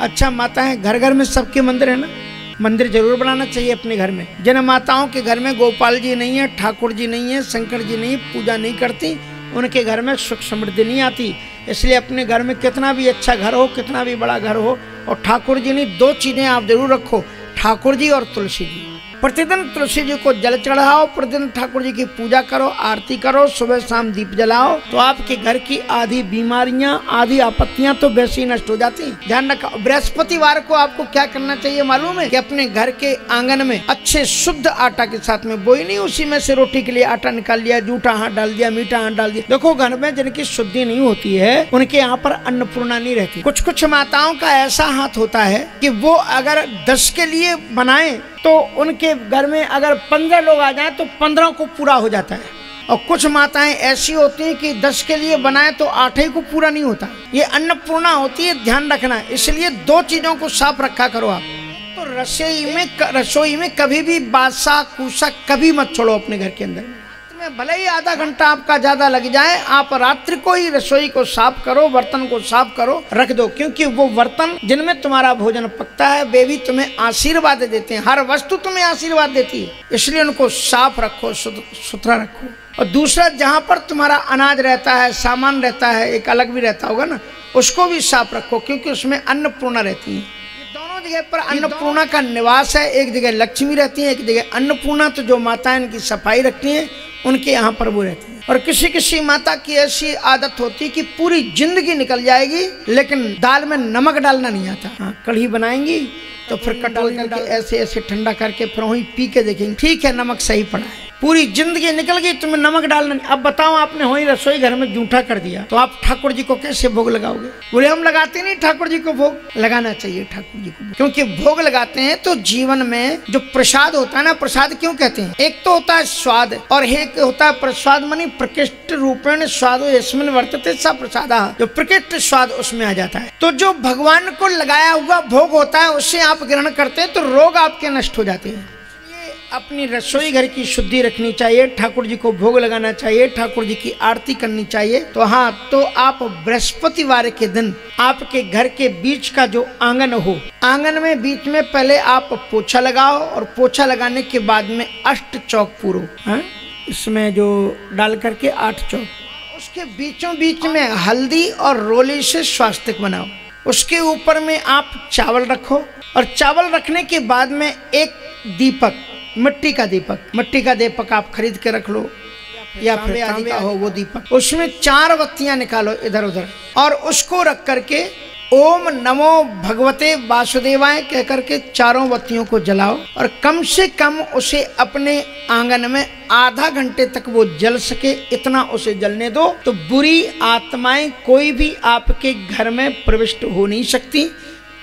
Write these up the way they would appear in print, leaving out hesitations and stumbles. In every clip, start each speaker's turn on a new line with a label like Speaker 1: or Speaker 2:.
Speaker 1: अच्छा माताएं, घर घर में सबके मंदिर है ना, मंदिर जरूर बनाना चाहिए अपने घर में। जिन माताओं के घर में गोपाल जी नहीं है, ठाकुर जी नहीं है, शंकर जी नहीं, पूजा नहीं करती, उनके घर में सुख समृद्धि नहीं आती। इसलिए अपने घर में कितना भी अच्छा घर हो, कितना भी बड़ा घर हो, और ठाकुर जी नहीं, दो चीजें आप जरूर रखो, ठाकुर जी और तुलसी जी। प्रतिदिन तुलसी जी को जल चढ़ाओ, प्रतिदिन ठाकुर जी की पूजा करो, आरती करो, सुबह शाम दीप जलाओ, तो आपके घर की आधी बीमारियां, आधी आपत्तियां तो वैसे ही नष्ट हो जाती हैं। ध्यान रखो, बृहस्पतिवार को आपको क्या करना चाहिए मालूम है? कि अपने घर के आंगन में अच्छे शुद्ध आटा के साथ में, बोई नहीं उसी में से रोटी के लिए आटा निकाल लिया, जूठा हाथ डाल दिया, मीठा हाथ डाल दिया। देखो, घर में जिनकी शुद्धि नहीं होती है उनके यहाँ पर अन्नपूर्णा नहीं रहती। कुछ कुछ माताओं का ऐसा हाथ होता है कि वो अगर 10 के लिए बनाए तो उनके घर में अगर 15 लोग आ जाएं तो 15 को पूरा हो जाता है। और कुछ माताएं ऐसी होती हैं कि 10 के लिए बनाए तो 8 को पूरा नहीं होता। ये अन्नपूर्णा होती है, ध्यान रखना। इसलिए दो चीजों को साफ रखा करो आप। तो रसोई में कभी भी बासा कूसा कभी मत छोड़ो अपने घर के अंदर। भले ही आधा घंटा आपका ज्यादा लग जाए, आप रात्रि को ही रसोई को साफ करो, बर्तन को साफ करो, रख दो। क्योंकि वो बर्तन जिनमें तुम्हारा भोजन पकता है वे भी तुम्हें आशीर्वाद देते हैं। हर वस्तु तुम्हें आशीर्वाद देती है, इसलिए उनको साफ रखो, सुथरा रखो। और दूसरा, जहाँ पर तुम्हारा अनाज रहता है, सामान रहता है, एक अलग भी रहता होगा ना, उसको भी साफ रखो, क्योंकि उसमें अन्नपूर्णा रहती है। दोनों जगह पर अन्नपूर्णा का निवास है। एक जगह लक्ष्मी रहती है, एक जगह अन्नपूर्णा। तो जो माताएं इनकी सफाई रखती हैं उनके यहाँ पर वो रहती है। और किसी किसी माता की ऐसी आदत होती है कि पूरी जिंदगी निकल जाएगी लेकिन दाल में नमक डालना नहीं आता। हाँ, कढ़ी बनाएंगी तो फिर कटोरी करके ऐसे ऐसे ठंडा करके फिर वहीं पी के देखेंगे, ठीक है नमक सही पड़ा है। पूरी जिंदगी निकल गई, तुम्हें नमक डालना नहीं। अब बताओ, आपने वही रसोई घर में जूठा कर दिया तो आप ठाकुर जी को कैसे भोग लगाओगे? बोले हम लगाते नहीं ठाकुर जी को भोग। लगाना चाहिए ठाकुर जी को, क्योंकि भोग लगाते हैं तो जीवन में जो प्रसाद होता है ना, प्रसाद क्यों कहते हैं? एक तो होता है स्वाद और एक होता है प्रसाद, मानी प्रकृष्ट रूपेण स्वादो यस्मिन् वर्तते स प्रसादः। जो प्रकृष्ट स्वाद उसमें आ जाता है। तो जो भगवान को लगाया हुआ भोग होता है उससे आप ग्रहण करते हैं तो रोग आपके नष्ट हो जाते हैं। अपनी रसोई घर की शुद्धि रखनी चाहिए, ठाकुर जी को भोग लगाना चाहिए, ठाकुर जी की आरती करनी चाहिए। तो हाँ, तो आप बृहस्पतिवार के दिन आपके घर के बीच का जो आंगन हो, आंगन में बीच में पहले आप पोछा लगाओ और पोछा लगाने के बाद में 8 चौक पूरो, इसमें जो डाल करके 8 चौक, उसके बीचों बीच में हल्दी और रोली से स्वास्तिक बनाओ। उसके ऊपर में आप चावल रखो और चावल रखने के बाद में एक दीपक, मिट्टी का दीपक आप खरीद के रख लो या फिर तांबे का हो वो दीपक, उसमें 4 बत्तियां निकालो इधर उधर और उसको रख करके ओम नमो भगवते वासुदेवाय कह करके 4 बत्तियों को जलाओ। और कम से कम उसे अपने आंगन में आधा घंटे तक वो जल सके इतना उसे जलने दो। तो बुरी आत्माएं कोई भी आपके घर में प्रविष्ट हो नहीं सकती।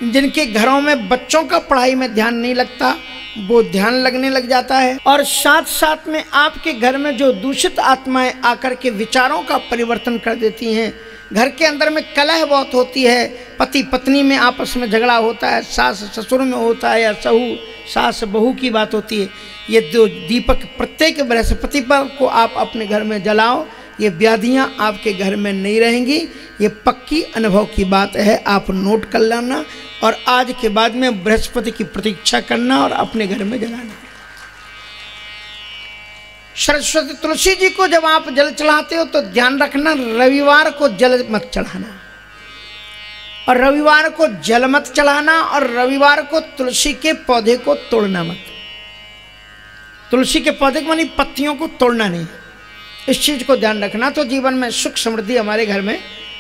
Speaker 1: जिनके घरों में बच्चों का पढ़ाई में ध्यान नहीं लगता वो ध्यान लगने लग जाता है। और साथ साथ में आपके घर में जो दूषित आत्माएं आकर के विचारों का परिवर्तन कर देती हैं। घर के अंदर में कलह बहुत होती है, पति पत्नी में आपस में झगड़ा होता है, सास ससुर में होता है, या सास बहू की बात होती है। ये दो दीपक प्रत्येक बृहस्पतिवार को आप अपने घर में जलाओ, ये व्याधियाँ आपके घर में नहीं रहेंगी। ये पक्की अनुभव की बात है, आप नोट कर लेना और आज के बाद में बृहस्पति की प्रतीक्षा करना और अपने घर में जलाना। सरस्वती तुलसी जी को जब आप जल चढ़ाते हो तो ध्यान रखना, रविवार को जल मत चढ़ाना और रविवार को जल मत चढ़ाना और रविवार को तुलसी के पौधे को तोड़ना मत। तुलसी के पौधे को मानी पत्तियों को तोड़ना नहीं, इस चीज को ध्यान रखना। तो जीवन में सुख समृद्धि हमारे घर में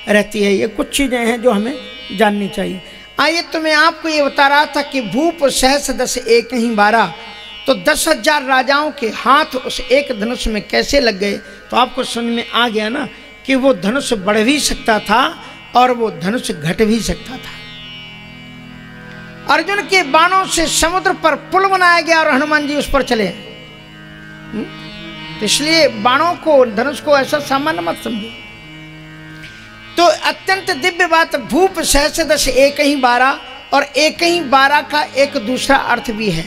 Speaker 1: रहती है। ये कुछ चीजें हैं जो हमें जाननी चाहिए। आइए, तो मैं आपको ये बता रहा था कि भूप सहस 10 एक ही 12, तो 10,000 राजाओं के हाथ उस एक धनुष में कैसे लग गए। तो आपको समझ में आ गया ना कि वो धनुष बढ़ भी सकता था और वो धनुष घट भी सकता था। अर्जुन के बाणों से समुद्र पर पुल बनाया गया और हनुमान जी उस पर चले। तो इसलिए बाणों को, धनुष को ऐसा सामान्य मत समझो। तो अत्यंत दिव्य बात, भूप सहस 10 एक ही 12, और एक ही 12 का एक दूसरा अर्थ भी है।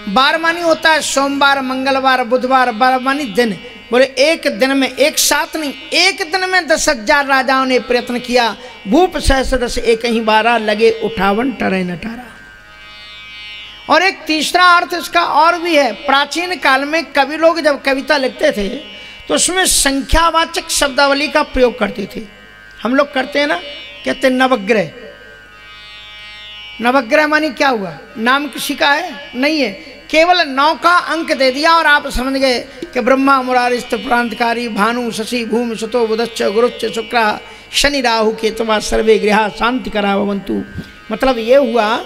Speaker 1: बार मानी होता है सोमवार, मंगलवार, बुधवार, 12 मानी दिन। बोले एक दिन में, एक साथ नहीं, एक दिन में 10,000 राजाओं ने प्रयत्न किया। भूप सहस दस एक ही 12, लगे उठावन टरे नटारा। और एक तीसरा अर्थ इसका और भी है। प्राचीन काल में कवि लोग जब कविता लिखते थे तो उसमें संख्यावाचक शब्दावली का प्रयोग करते थे। हम लोग करते हैं ना, कहते नवग्रह। नवग्रह मानी क्या हुआ? नाम किसी का है? नहीं है, केवल 9 का अंक दे दिया और आप समझ गए कि ब्रह्मा मुरारिस्त प्रांतकारी भानु शशि भूमि सुतो बुधश्च गुरुश्च शुक्र शनि राहु केतवा सर्वे ग्रहा शांति करावंतु। मतलब ये हुआ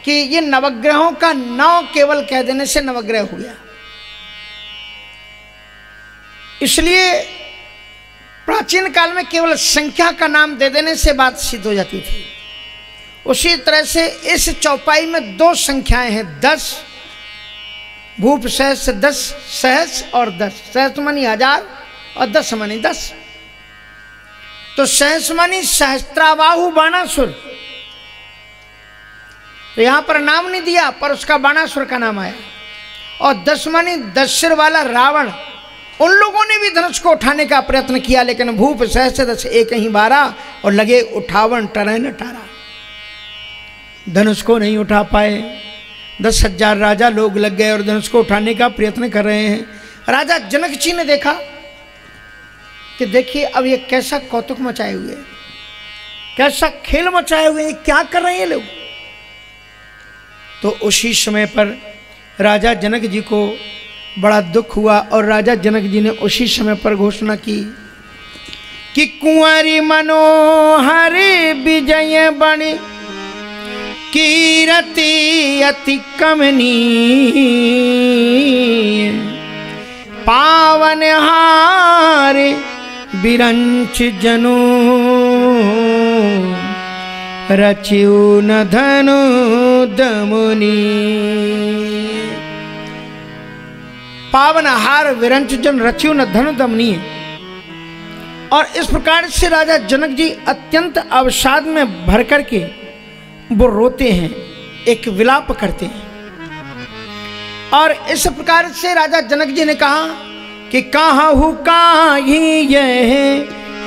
Speaker 1: कि ये नवग्रहों का 9 केवल कह देने से नवग्रह हो गया। इसलिए प्राचीन काल में केवल संख्या का नाम दे देने से बात सिद्ध हो जाती थी। उसी तरह से इस चौपाई में 2 संख्याएं हैं, 10, भूप सहस 10, सहस और 10। सहस मानी 1000 और 10 मानी 10। तो सहस मानी सहस्त्राबाहु बाणासुर। तो यहां पर नाम नहीं दिया पर उसका बाणासुर का नाम आया। और 10 मानी 10 सिर वाला रावण। उन लोगों ने भी धनुष को उठाने का प्रयत्न किया, लेकिन भूप सहस दस एक ही 12 और लगे उठावन टरे नटारा। धनुष को नहीं उठा पाए। 10,000 राजा लोग लग गए और धनुष को उठाने का प्रयत्न कर रहे हैं। राजा जनक जी ने देखा कि देखिए अब ये कैसा कौतुक मचाए हुए, कैसा खेल मचाए हुए, क्या कर रहे हैं लोग। तो उसी समय पर राजा जनक जी को बड़ा दुख हुआ और राजा जनक जी ने उसी समय पर घोषणा की कि कुंवारी मनोहर विजय बणि कीरति अति कमनीय, पावन हार बिरंच जनु रचिउ न धनु दमुनि। पावन हार विरंच जन रचिउ न धनु दमुनि। और इस प्रकार से राजा जनक जी अत्यंत अवसाद में भर करके वो रोते हैं, एक विलाप करते हैं। और इस प्रकार से राजा जनक जी ने कहा कि काहू काही यह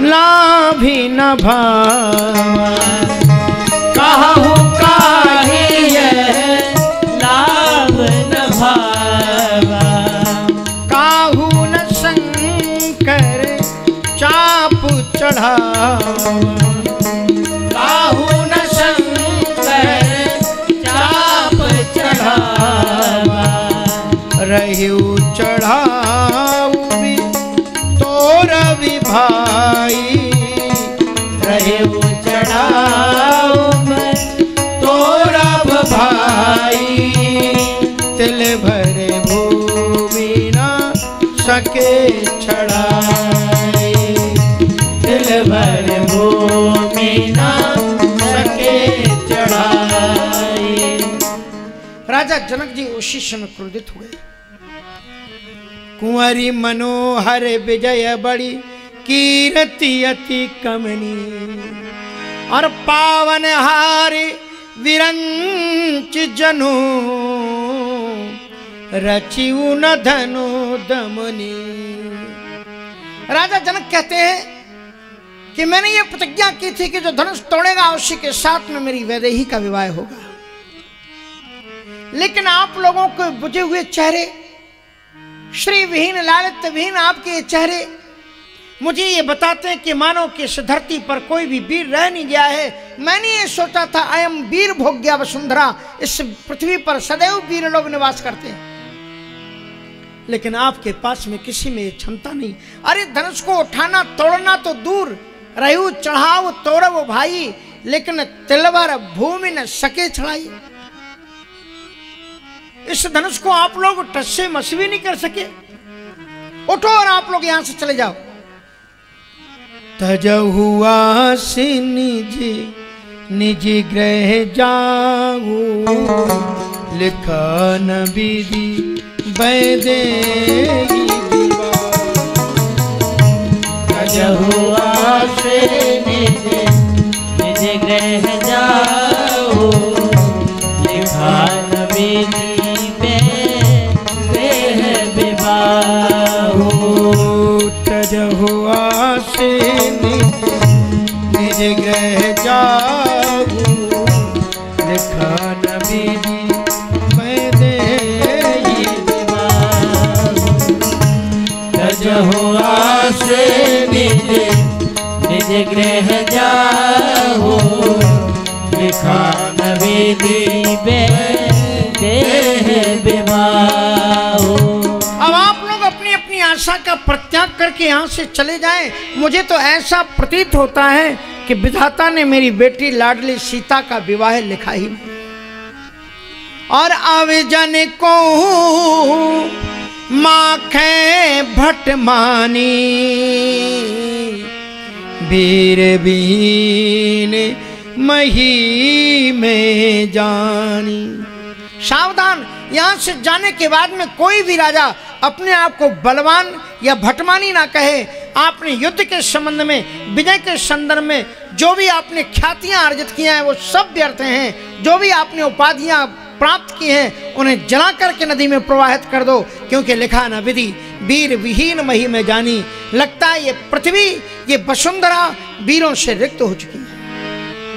Speaker 1: लाभी न भावा,
Speaker 2: काहू काही यह लाभ न भावा,
Speaker 1: काहू न शंकर चाप चढ़ावा,
Speaker 2: काहू न शंकर चाप चढ़ावा,
Speaker 1: रहु चढ़ाऊ भी तोर भी भाई,
Speaker 2: रहु चढ़ाऊ तोरा भाई,
Speaker 1: तिल भर भूमि ना सके छड़ाई,
Speaker 2: दिल भर भूमि ना सके चढ़ाई।
Speaker 1: राजा जनक जी उसी समय क्रोधित हुए। कुंवरी मनोहर विजय बड़ी कीरति अति कमनी, और पावन हारी विरंच जनु रचिउ न धनु दमनी। राजा जनक कहते हैं कि मैंने ये प्रतिज्ञा की थी कि जो धनुष तोड़ेगा उसी के साथ में मेरी वैदेही का विवाह होगा, लेकिन आप लोगों के बुझे हुए चेहरे, श्री विहीन लालित्य विहीन आपके चेहरे मुझे ये बताते हैं कि मानो कि इस धरती पर कोई भी वीर रह नहीं गया है। मैंने ये सोचा था अयम वीर भोग्या वसुंधरा, इस पृथ्वी पर सदैव वीर लोग निवास करते हैं, लेकिन आपके पास में किसी में क्षमता नहीं। अरे धनुष को उठाना तोड़ना तो दूर, रहु चढ़ाव तोड़व भाई, लेकिन तिलवर भूमि न सके छड़ाई। इस धनुष को आप लोग टस्से मसवी नहीं कर सके। उठो और आप लोग यहां से चले जाओ। तजहुआ से निज ग्रह जाऊ, लिखा न विधि वैदेही
Speaker 2: तजहुआ से निज ग्रह जाऊ, लिखा न विधि वैदेही लिखन विधि
Speaker 1: मैं दे
Speaker 2: तजहु आसे निज निज गृह जाहु लिखन विधि देह विवाहु।
Speaker 1: अब आप लोग अपनी अपनी आशा का परित्याग करके यहाँ से चले जाएं। मुझे तो ऐसा प्रतीत होता है कि विधाता ने मेरी बेटी लाडली सीता का विवाह लिखा ही और आवे जाने को माखे भट मानी वीर बीन मही में जानी। सावधान, यहाँ से जाने के बाद में कोई भी राजा अपने आप को बलवान या भटमानी ना कहे। आपने युद्ध के संबंध में, विजय के संदर्भ में जो भी आपने ख्यातियां अर्जित की हैं वो सब व्यर्थ हैं। जो भी आपने उपाधियां प्राप्त की हैं उन्हें जला करके नदी में प्रवाहित कर दो, क्योंकि लिखा न विधि वीर विहीन मही में जानी। लगता है ये पृथ्वी, ये वसुंधरा वीरों से रिक्त हो चुकी है।